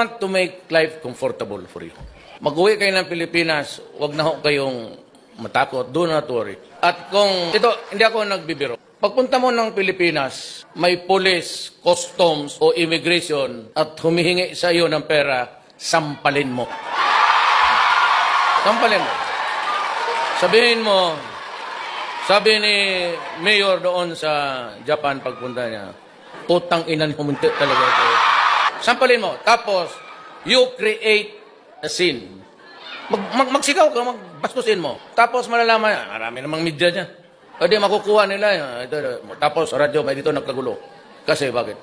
want to make life comfortable for you. Mag-uwi kayo ng Pilipinas, huwag na ho kayong matakot, do not worry. At kung, ito, hindi ako nagbibiro. Pagpunta mo ng Pilipinas, may police, customs o immigration at humihingi sa iyo ng pera, sampalin mo. Sampalin mo. Sabihin mo, sabi ni Mayor doon sa Japan pagpunta niya, putang inan huminti talaga ito. Sampalin mo. Tapos, you create a scene. Magsigaw ka, magbastusin mo. Tapos malalaman, marami namang media niya. O di makukuha nila. Tapos radyo, may dito nagkagulo. Kasi bakit?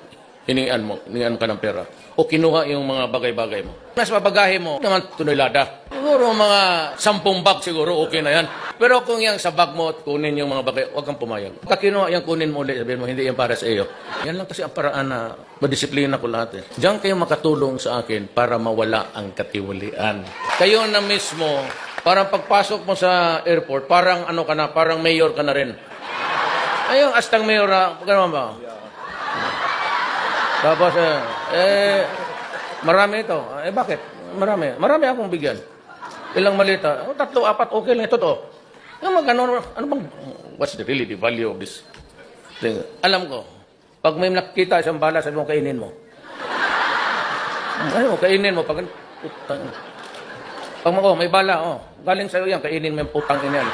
Hinian ka ng pera. O kinuha yung mga bagay-bagay mo. Mas mabagahe mo, naman tunilada. Siguro mga 10 bag siguro, okay na yan. Pero kung yung sa bag mo, kunin yung mga bagay, huwag kang pumayag. Pag kinuha yung kunin mo ulit, sabihin mo, hindi yan para sa iyo. Yan lang kasi ang paraan na madisiplina ko lahat. Diyan kayo makatulong sa akin para mawala ang katiwalian. Kayo na mismo, parang pagpasok mo sa airport, parang ano ka na, parang mayor ka na rin. Ayun, astang mayor na, gano'n ba? Tapos, marami ito. Bakit? Marami. Marami akong bigyan. Ilang malita. 3, 4, okay lang ito to. Ano bang, what's really the value of this thing? Alam ko, pag may nakita isang bala, sabi mo, kainin mo. Ano, kainin mo. Pag may bala, galing sa'yo yan, kainin mo yung putang ina yan.